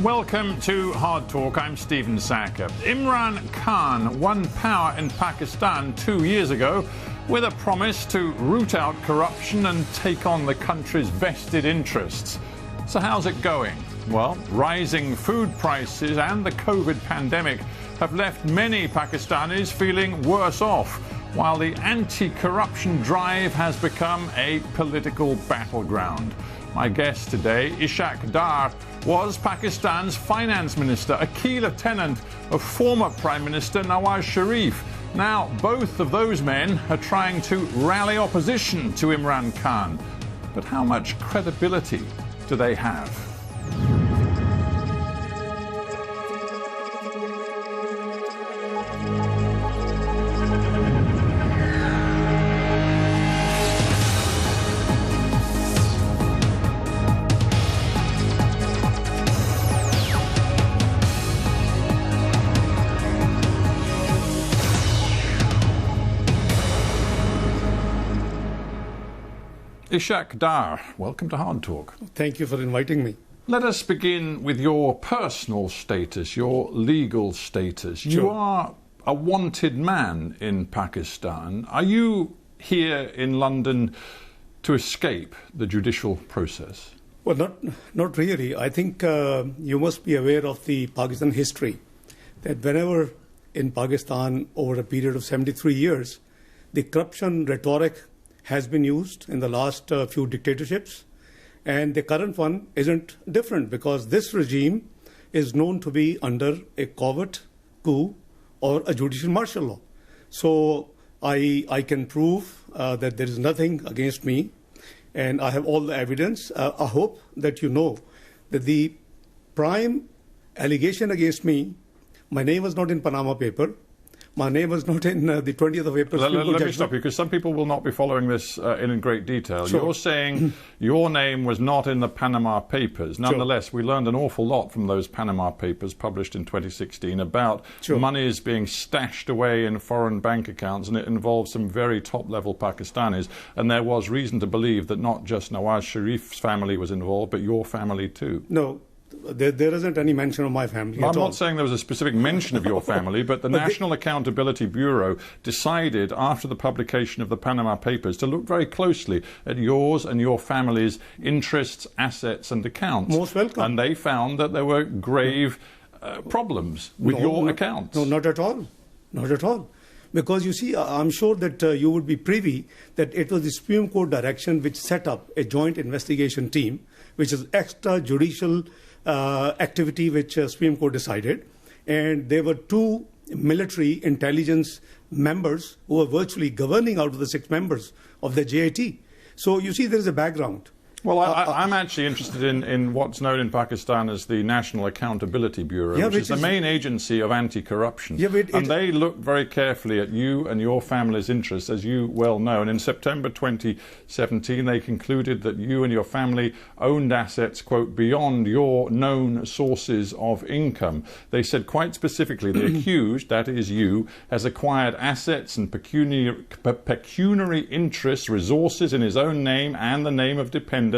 Welcome to Hard Talk. I'm Stephen Sackur. Imran Khan won power in Pakistan 2 years ago with a promise to root out corruption and take on the country's vested interests. So how's it going? Well, rising food prices and the COVID pandemic have left many Pakistanis feeling worse off, while the anti-corruption drive has become a political battleground. My guest today, Ishaq Dar, was Pakistan's finance minister, a key lieutenant of former Prime Minister Nawaz Sharif. Now, both of those men are trying to rally opposition to Imran Khan. But how much credibility do they have? Ishaq Dar, welcome to Hard Talk. Thank you for inviting me. Let us begin with your personal status, your legal status. Sure. You are a wanted man in Pakistan. Are you here in London to escape the judicial process? Well, not really. I think you must be aware of the Pakistan history, that whenever in Pakistan over a period of 73 years, the corruption rhetoric has been used in the last few dictatorships, and the current one isn't different because this regime is known to be under a covert coup or a judicial martial law. So I can prove that there is nothing against me, and I have all the evidence. I hope that you know that the prime allegation against me, my name was not in Panama paper. My name was not in the 20th of April. Let me stop you, because some people will not be following this in great detail. Sure. You're saying your name was not in the Panama Papers. Nonetheless, we learned an awful lot from those Panama Papers published in 2016 about monies being stashed away in foreign bank accounts, and it involved some very top-level Pakistanis. And there was reason to believe that not just Nawaz Sharif's family was involved, but your family too. No. There isn't any mention of my family I'm not saying there was a specific mention of your family, but the National Accountability Bureau decided after the publication of the Panama Papers to look very closely at yours and your family's interests, assets and accounts. Most welcome. And they found that there were grave problems with your accounts. No, not at all. Not at all. Because you see, I'm sure that you would be privy that it was the Supreme Court direction which set up a joint investigation team, which is extrajudicial activity which Supreme Court decided. And there were two military intelligence members who were virtually governing out of the 6 members of the JIT. So you see, there is a background. Well, I'm actually interested in what's known in Pakistan as the National Accountability Bureau, which is the main agency of anti-corruption. And they look very carefully at you and your family's interests, as you well know. And in September 2017, they concluded that you and your family owned assets, quote, beyond your known sources of income. They said quite specifically the accused, that is you, has acquired assets and pecuniary interests, resources in his own name and the name of dependents,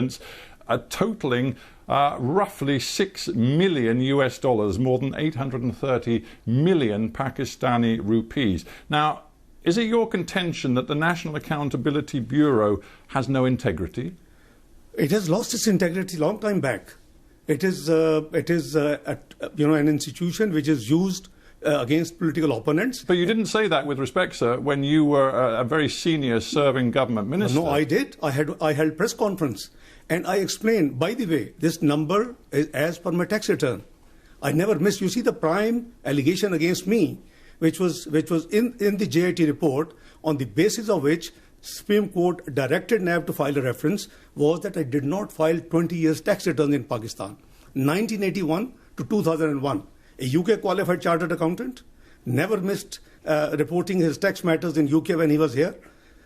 totaling roughly $6 million US dollars, more than 830 million Pakistani rupees. Now, is it your contention that the National Accountability Bureau has no integrity? It has lost its integrity long time back. It is an institution which is used against political opponents. But you didn't say that with respect, sir, when you were a very senior serving government minister. No, I did. I held press conference and I explained, by the way, this number is as per my tax return. I never missed. You see, the prime allegation against me, which was in the JIT report, on the basis of which Supreme Court directed NAB to file a reference, was that I did not file 20 years tax returns in Pakistan, 1981 to 2001. A UK qualified chartered accountant, never missed reporting his tax matters in UK when he was here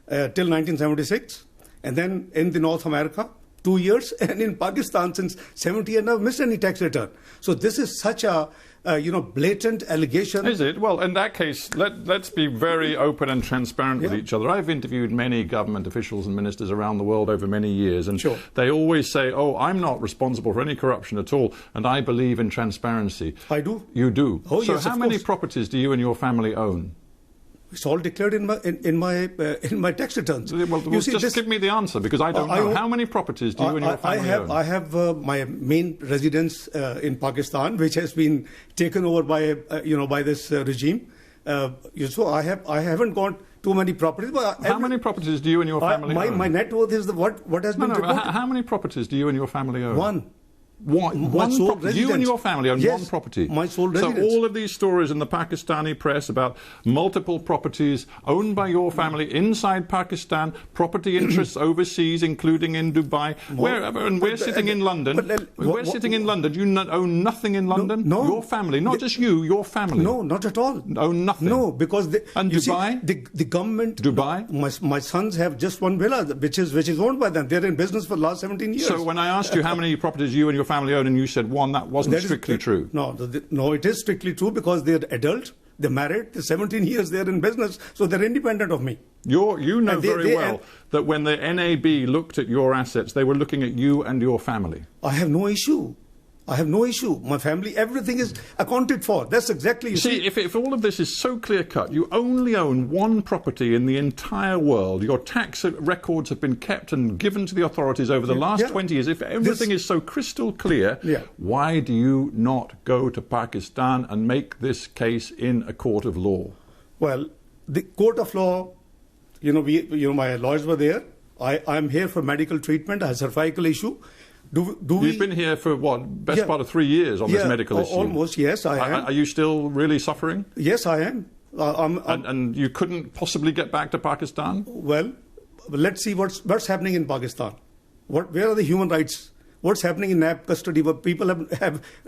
till 1976. And then in the North America, 2 years, and in Pakistan since 70, and I've missed any tax return. So this is such a blatant allegation. Is it? Well, in that case, let's be very open and transparent with each other. I've interviewed many government officials and ministers around the world over many years, and they always say, oh, I'm not responsible for any corruption at all, and I believe in transparency. I do. You do? Oh, so yes, how many properties do you and your family own? It's all declared in my tax returns. Well, just give me the answer, because I don't know. How many properties do you and your family own? I have my main residence in Pakistan, which has been taken over by this regime. So I haven't got too many properties. But how many properties do you and your family own? My net worth is what has been reported. How many properties do you and your family own? One. One property. You and your family own one property. My sole residence. So all of these stories in the Pakistani press about multiple properties owned by your family inside Pakistan, property interests overseas, including in Dubai, and we're sitting in London. We're sitting in London. You own nothing in London? No. Your family, not just you, your family. No, not at all. Own nothing? No, because Dubai? The government... Dubai? My sons have just one villa, which is owned by them. They're in business for the last 17 years. So when I asked you how many properties you and your family own, and you said one, that wasn't strictly true. No, it is strictly true, because they're adult, they're married, they're 17 years, they're in business, so they're independent of me. You know very well that when the NAB looked at your assets, they were looking at you and your family. I have no issue. My family, everything is accounted for. That's exactly... You see, if all of this is so clear-cut, you only own one property in the entire world. Your tax records have been kept and given to the authorities over the last 20 years. If everything is so crystal clear, why do you not go to Pakistan and make this case in a court of law? Well, the court of law, my lawyers were there. I'm here for medical treatment. I have a cervical issue. You've been here for best part of 3 years on this medical issue? Almost, yes, I am. Are you still really suffering? Yes, I am. And you couldn't possibly get back to Pakistan? Well, let's see what's happening in Pakistan. Where are the human rights? What's happening in NAB custody? Where people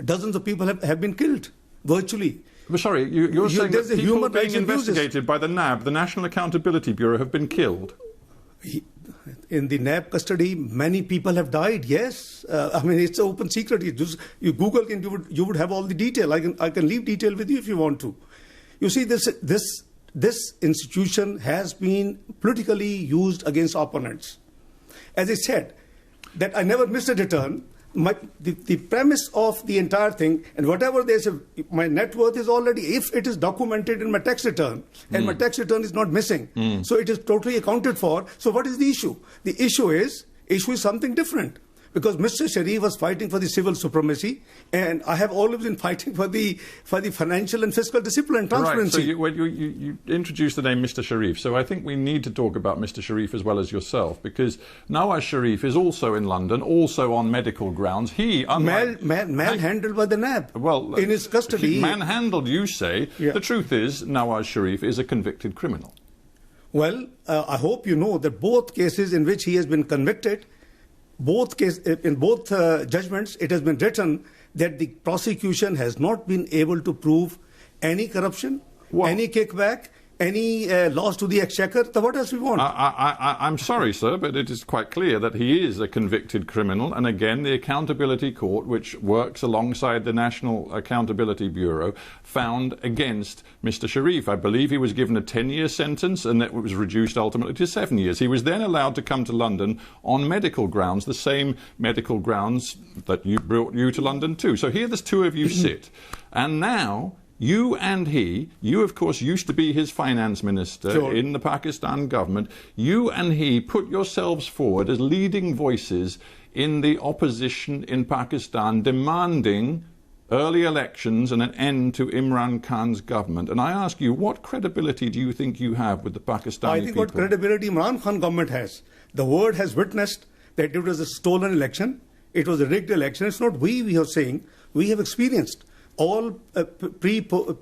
dozens of people have been killed, virtually. But sorry, you're saying that people being investigated abuses by the NAB, the National Accountability Bureau, have been killed? In the NAB custody, many people have died. Yes, it's an open secret. You Google and you would have all the detail. I can leave detail with you if you want to. You see, this institution has been politically used against opponents. As I said, that I never missed a return. The premise of the entire thing, and whatever they say, my net worth is already, if it is documented in my tax return, and my tax return is not missing, so it is totally accounted for. So what is the issue? The issue is something different. Because Mr. Sharif was fighting for the civil supremacy, and I have always been fighting for the financial and fiscal discipline and transparency. Right, so you introduced the name Mr. Sharif, so I think we need to talk about Mr. Sharif as well as yourself, because Nawaz Sharif is also in London, also on medical grounds. He, manhandled by the NAB, in his custody. Manhandled, you say. The truth is, Nawaz Sharif is a convicted criminal. Well, I hope you know that both cases in which he has been convicted, in both judgments, it has been written that the prosecution has not been able to prove any corruption, any kickback, any loss to the exchequer. So what else we want? I'm sorry, sir, but it is quite clear that he is a convicted criminal. And again, the Accountability Court, which works alongside the National Accountability Bureau, found against Mr. Sharif. I believe he was given a 10-year sentence, and it was reduced ultimately to 7 years. He was then allowed to come to London on medical grounds, the same medical grounds that brought you to London too. So here the two of you sit. And now... You and he, of course used to be his finance minister in the Pakistan government, you and he put yourselves forward as leading voices in the opposition in Pakistan, demanding early elections and an end to Imran Khan's government. And I ask you, what credibility do you think you have with the Pakistani people? I think what credibility Imran Khan government has. The world has witnessed that it was a stolen election, it was a rigged election. It's not we are saying, we have experienced. All pre-poll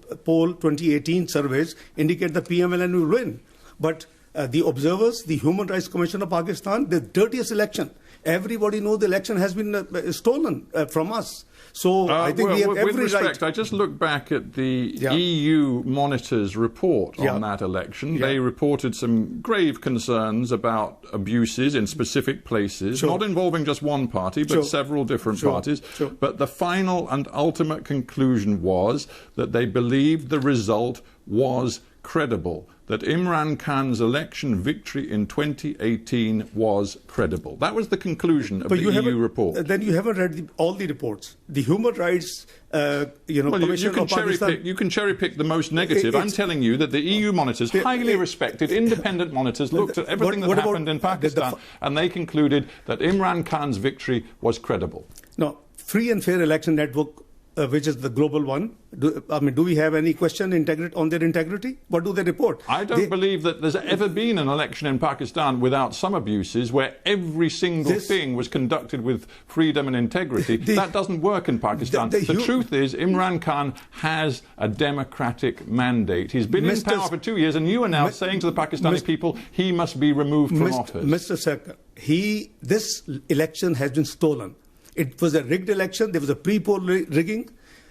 2018 surveys indicate the PMLN will win. But the observers, the Human Rights Commission of Pakistan, the dirtiest election Everybody knows the election has been stolen from us. So I think we have every with respect, right. I just look back at the EU monitors report on that election. They reported some grave concerns about abuses in specific places, not involving just one party, but several different parties. But the final and ultimate conclusion was that they believed the result was credible, that Imran Khan's election victory in 2018 was credible. That was the conclusion of the EU report. Then you haven't read all the reports. The Human Rights Commission of Pakistan. You can cherry pick the most negative. I'm telling you that the EU monitors, highly respected, independent monitors, looked at everything that happened in Pakistan, and they concluded that Imran Khan's victory was credible. No, Free and Fair Election Network, which is the global one. Do we have any question on their integrity? What do they report? I don't believe that there's ever been an election in Pakistan without some abuses where every single thing was conducted with freedom and integrity. That doesn't work in Pakistan. The truth is Imran Khan has a democratic mandate. He's been in power for 2 years, and you are now saying to the Pakistani people he must be removed from office. Mr. Sackur, this election has been stolen. It was a rigged election. There was a pre-poll rigging.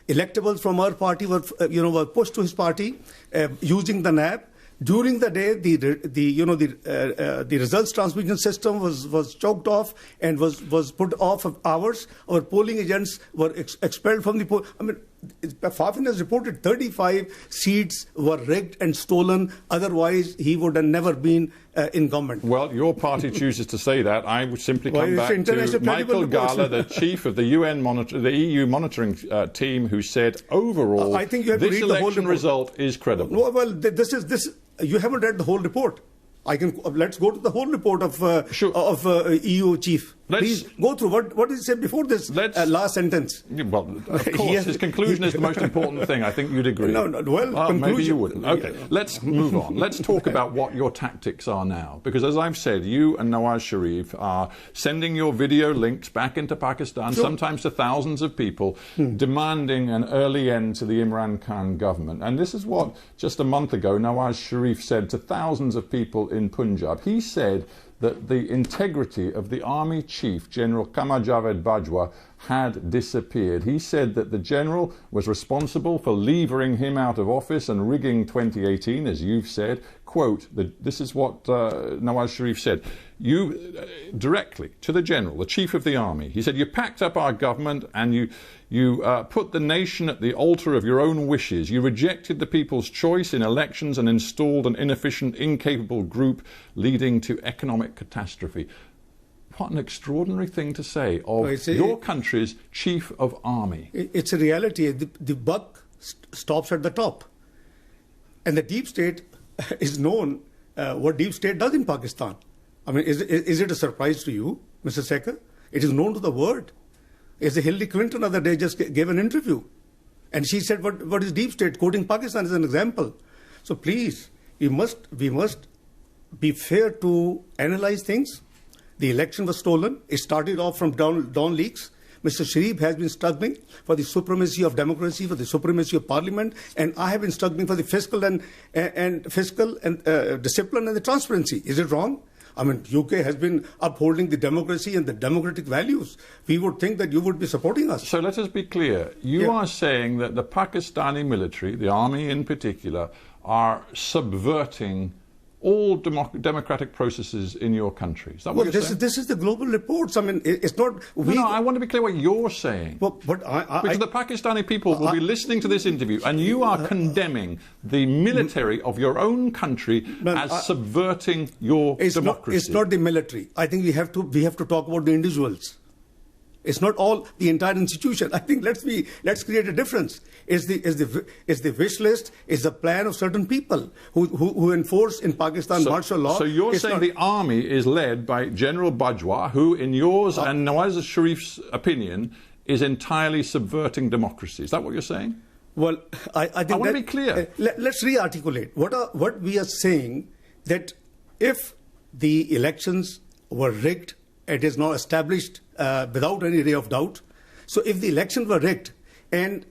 Electables from our party were pushed to his party using the NAB. During the day, the results transmission system was choked off and was put off of hours. Our polling agents were expelled from the poll. Fafin has reported 35 seats were rigged and stolen. Otherwise, he would have never been in government. Well, your party chooses to say that. I would simply come back to Michael Gala, the chief of the EU monitoring team, who said overall, I think you have to read this election result is credible. Well, you haven't read the whole report. Let's go to the whole report of EU chief. Please go through what did he say before this last sentence. Well, of course, his conclusion is the most important thing. I think you'd agree. Maybe you wouldn't. Okay, let's move on. Let's talk about what your tactics are now. Because as I've said, you and Nawaz Sharif are sending your video links back into Pakistan, sometimes to thousands of people, demanding an early end to the Imran Khan government. And this is what, just a month ago, Nawaz Sharif said to thousands of people in Punjab. He said that the integrity of the army chief, General Qamar Javed Bajwa, had disappeared. He said that the general was responsible for levering him out of office and rigging 2018, as you've said. Quote, this is what Nawaz Sharif said. Directly to the general, the chief of the army, he said, you packed up our government and you put the nation at the altar of your own wishes. You rejected the people's choice in elections and installed an inefficient, incapable group leading to economic catastrophe. What an extraordinary thing to say of your country's chief of army. It's a reality. The buck stops at the top. And the deep state is known what deep state does in Pakistan. Is it a surprise to you, Mr. Sackur? It is known to the world. Hillary Clinton the other day just gave an interview. And she said, what is deep state? Quoting Pakistan as an example. So please, we must be fair to analyze things. The election was stolen. It started off from Dawn leaks. Mr. Sharif has been struggling for the supremacy of democracy, for the supremacy of parliament, and I have been struggling for the fiscal and discipline and the transparency. Is it wrong? UK has been upholding the democracy and the democratic values. We would think that you would be supporting us. So let us be clear. You are saying that the Pakistani military, the army in particular, are subverting all democratic processes in your country. Is that what you're saying? This is the global reports. It's not... No, I want to be clear what you're saying. Because the Pakistani people will be listening to this interview, and you are condemning the military of your own country as subverting your democracy. It's not the military. I think we have to talk about the individuals. It's not all the entire institution. I think let's create a difference. It's the wish list. It's the plan of certain people who enforce in Pakistan martial law. So you're saying the army is led by General Bajwa, who, in yours and Nawaz Sharif's opinion, is entirely subverting democracy. Is that what you're saying? Well, I think I want to be clear. Let's re-articulate what we are saying. That if the elections were rigged, it is now established without any ray of doubt. So if the elections were rigged and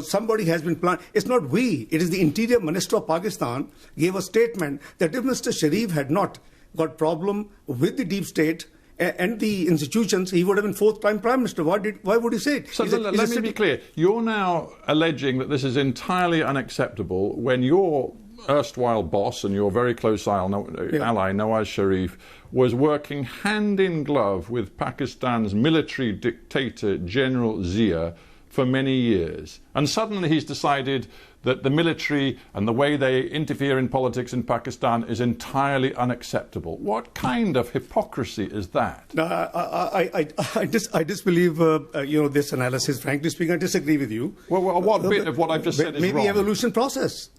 somebody has been planned, it's not we, it is the Interior Minister of Pakistan gave a statement that if Mr. Sharif had not got problem with the deep state and the institutions, he would have been fourth-time Prime Minister. Why would he say it? So let me be clear. You're now alleging that this is entirely unacceptable when your erstwhile boss and your very close ally, Nawaz Sharif, was working hand in glove with Pakistan's military dictator, General Zia, for many years. And suddenly he's decided that the military and the way they interfere in politics in Pakistan is entirely unacceptable. What kind of hypocrisy is that? No, I disbelieve this analysis. Frankly speaking, I disagree with you. Well, what bit of what I've just said is wrong? Maybe evolution process.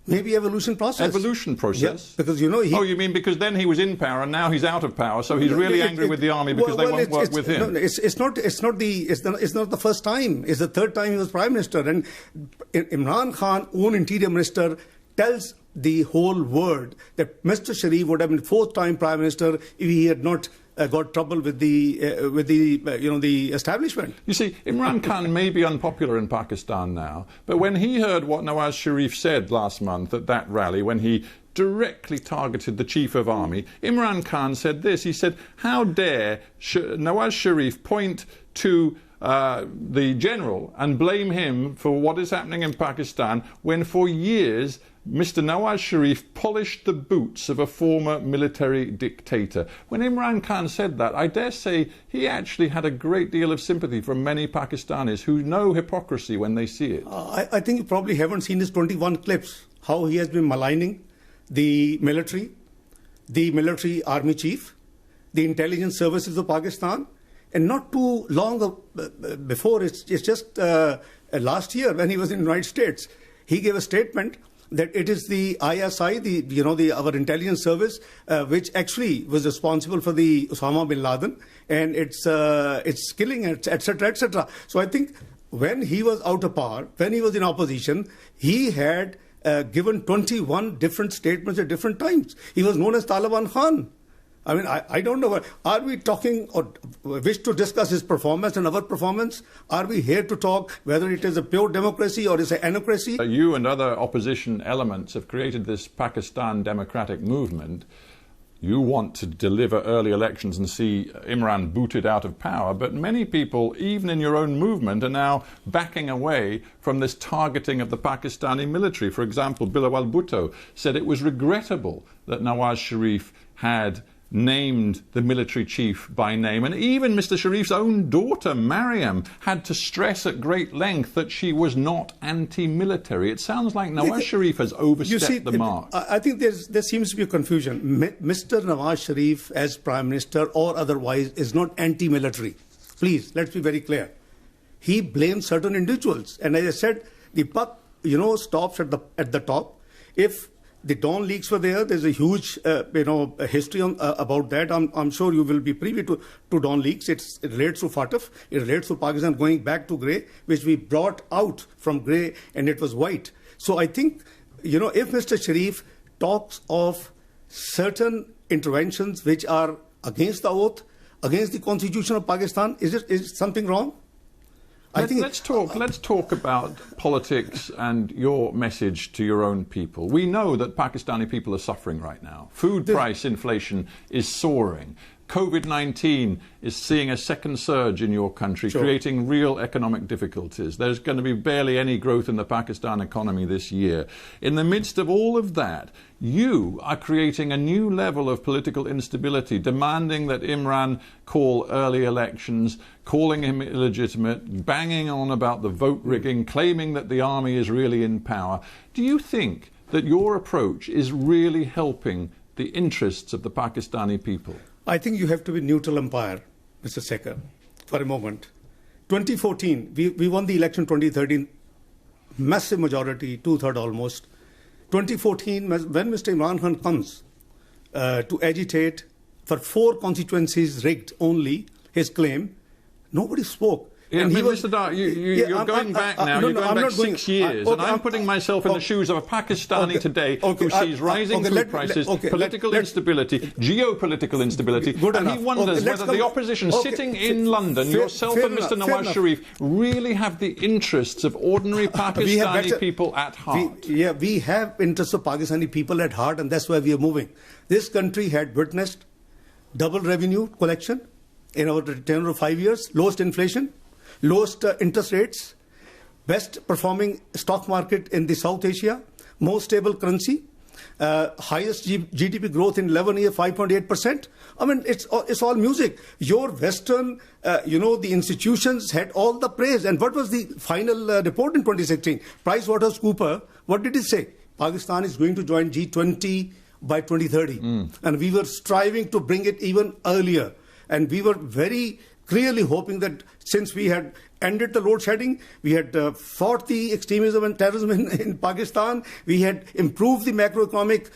Evolution process. Yeah, because you mean because then he was in power and now he's out of power, so he's really angry with the army because they won't work with him. No, it's not the first time. It's the third time he was Prime Minister, and Imran Khan, own Interior Minister, tells the whole world that Mr. Sharif would have been fourth-time Prime Minister if he had not got trouble with the establishment. You see, Imran Khan may be unpopular in Pakistan now, but when he heard what Nawaz Sharif said last month at that rally, when he directly targeted the Chief of Army, Imran Khan said this. He said, "How dare Nawaz Sharif point to the general and blame him for what is happening in Pakistan when for years Mr. Nawaz Sharif polished the boots of a former military dictator." When Imran Khan said that, I dare say he actually had a great deal of sympathy from many Pakistanis who know hypocrisy when they see it. I think you probably haven't seen his 21 clips, how he has been maligning the military army chief, the intelligence services of Pakistan. And not too long before, it's just last year when he was in the United States, he gave a statement that it is the ISI, our intelligence service, which actually was responsible for the Osama bin Laden and its killing, etc., etc. So I think when he was out of power, when he was in opposition, he had given 21 different statements at different times. He was known as Taliban Khan. I mean, I don't know. Are we talking or wish to discuss his performance and our performance? Are we here to talk whether it is a pure democracy or is it an anocracy? You and other opposition elements have created this Pakistan democratic movement. You want to deliver early elections and see Imran booted out of power, but many people, even in your own movement, are now backing away from this targeting of the Pakistani military. For example, Bilawal Bhutto said it was regrettable that Nawaz Sharif had named the military chief by name, and even Mr. Sharif's own daughter, Mariam, had to stress at great length that she was not anti-military. It sounds like Nawaz Sharif has overstepped the mark. I think there seems to be a confusion. Mr. Nawaz Sharif, as Prime Minister or otherwise, is not anti-military. Please, let's be very clear. He blames certain individuals, and as I said, the buck, stops at the top. If the Dawn leaks were there, there's a huge, history about that. I'm sure you will be privy to Dawn leaks. It relates to FATF. It relates to Pakistan going back to grey, which we brought out from grey and it was white. So I think, if Mr. Sharif talks of certain interventions which are against the oath, against the constitution of Pakistan, is something wrong? Let's talk about politics and your message to your own people. We know that Pakistani people are suffering right now. Food price inflation is soaring. COVID-19 is seeing a second surge in your country, creating real economic difficulties. There's going to be barely any growth in the Pakistan economy this year. In the midst of all of that, you are creating a new level of political instability, demanding that Imran call early elections, calling him illegitimate, banging on about the vote rigging, claiming that the army is really in power. Do you think that your approach is really helping the interests of the Pakistani people? I think you have to be neutral umpire, Mr. Sackur, for a moment. 2014, we won the election 2013, massive majority, two-thirds almost. 2014, when Mr. Imran Khan comes to agitate for 4 constituencies rigged only, his claim, nobody spoke. Yeah, Mr. Dar, you're going back now. You're going back 6 years, and I'm putting myself in the shoes of a Pakistani today who sees rising food prices, political instability, geopolitical instability, and he wonders whether the opposition sitting in London, yourself and Mr. Nawaz Sharif, really have the interests of ordinary Pakistani people at heart. We have interests of Pakistani people at heart, and that's why we are moving. This country had witnessed double revenue collection in our tenure of 5 years, lowest inflation, lowest interest rates, best performing stock market in the South Asia, most stable currency, highest GDP growth in 11 years, 5.8%. I mean, it's all music. Your Western, the institutions had all the praise. And what was the final report in 2016? PricewaterhouseCoopers, what did it say? Pakistan is going to join G20 by 2030. And we were striving to bring it even earlier. And we were very clearly hoping that since we had ended the load shedding, we had fought the extremism and terrorism in Pakistan, we had improved the macroeconomic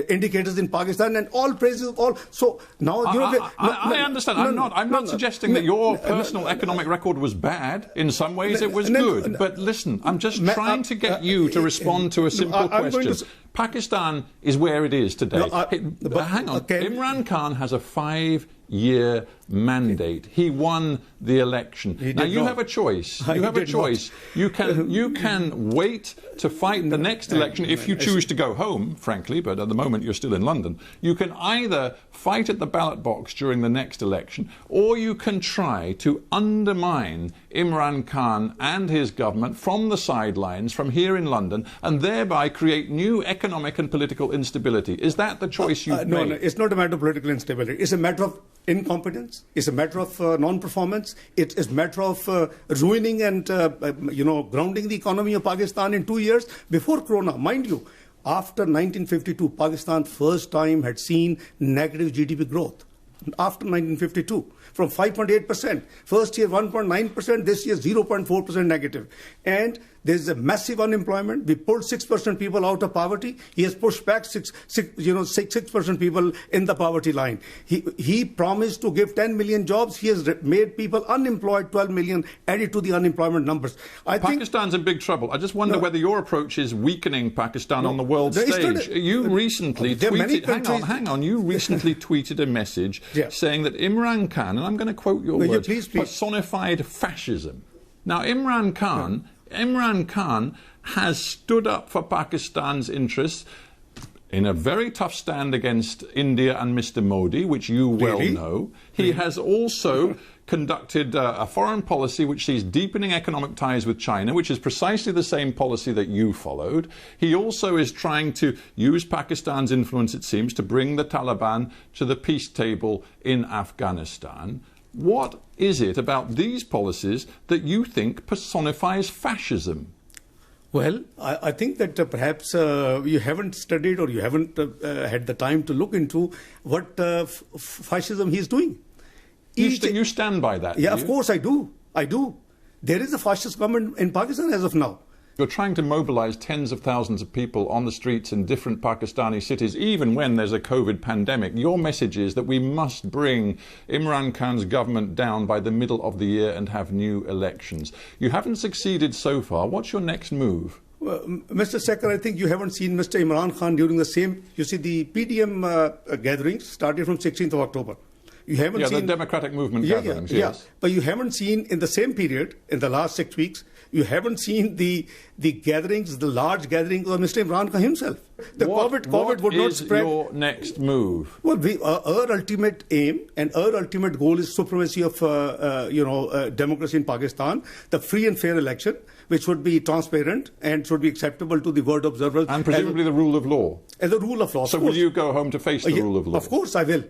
indicators in Pakistan, and all praises, all. So now, I understand. I'm not suggesting that your personal economic record was bad. In some ways, it was good. But listen, I'm just trying to get you to respond to a simple question. Pakistan is where it is today. Hang on. Okay. Imran Khan has a 5-year mandate. He won the election. Now you have a choice. You have a choice. You can wait to fight the next election if you choose to go home, frankly, but at the moment you're still in London. You can either fight at the ballot box during the next election, or you can try to undermine Imran Khan and his government from the sidelines, from here in London, and thereby create new economic and political instability. Is that the choice you've made? No, it's not a matter of political instability. It's a matter of incompetence. It's a matter of non-performance. It is a matter of ruining and grounding the economy of Pakistan in 2 years before Corona. Mind you, after 1952, Pakistan first time had seen negative GDP growth. After 1952, from 5.8%, first year 1.9%, this year 0.4% negative. And there's a massive unemployment. We pulled 6% people out of poverty. He has pushed back 6% people in the poverty line. He promised to give 10 million jobs. He has made people unemployed, 12 million added to the unemployment numbers. Pakistan's in big trouble. I just wonder whether your approach is weakening Pakistan on the world stage. You recently tweeted, hang on, you recently tweeted a message saying that Imran Khan, and I'm going to quote your words, personified fascism. Now, Imran Khan has stood up for Pakistan's interests in a very tough stand against India and Mr. Modi, which you well know. He has also conducted a foreign policy which sees deepening economic ties with China, which is precisely the same policy that you followed. He also is trying to use Pakistan's influence, it seems, to bring the Taliban to the peace table in Afghanistan. What is it about these policies that you think personifies fascism? Well, I think that perhaps you haven't studied or you haven't had the time to look into what fascism he's doing. You stand by that? Yeah, of course I do. There is a fascist government in Pakistan as of now. You're trying to mobilize tens of thousands of people on the streets in different Pakistani cities, even when there's a COVID pandemic. Your message is that we must bring Imran Khan's government down by the middle of the year and have new elections. You haven't succeeded so far. What's your next move? Well, Mr. Sackur, I think you haven't seen Mr. Imran Khan during the same... You see, the PDM gatherings started from 16th of October. You haven't seen... the democratic movement gatherings, yes. Yeah. But you haven't seen in the same period, in the last 6 weeks, you haven't seen the gatherings, the large gatherings of Mr. Imran Khan himself. COVID would not spread. What is your next move? Well, our ultimate aim and our ultimate goal is supremacy of democracy in Pakistan, the free and fair election, which would be transparent and should be acceptable to the world observers. And presumably the rule of law. As the rule of law. So will you go home to face the rule of law? Of course I will.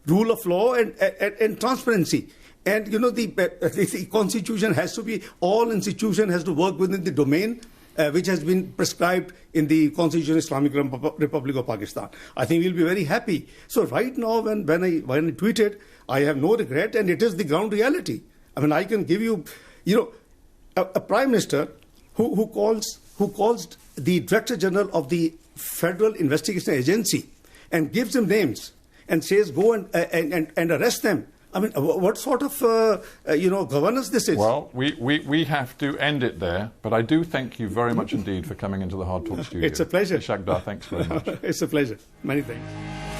Rule of law and transparency. And, the Constitution has to be, all institution has to work within the domain which has been prescribed in the Constitution of Islamic Republic of Pakistan. I think we'll be very happy. So right now, when I tweeted, I have no regret, and it is the ground reality. I mean, I can give you, a Prime Minister who calls the Director General of the Federal Investigation Agency and gives them names and says, go and arrest them. I mean, what sort of, governance this is? Well, we have to end it there, but I do thank you very much indeed for coming into the Hard Talk studio. It's a pleasure. Ishaq Dar, thanks very much. It's a pleasure. Many thanks.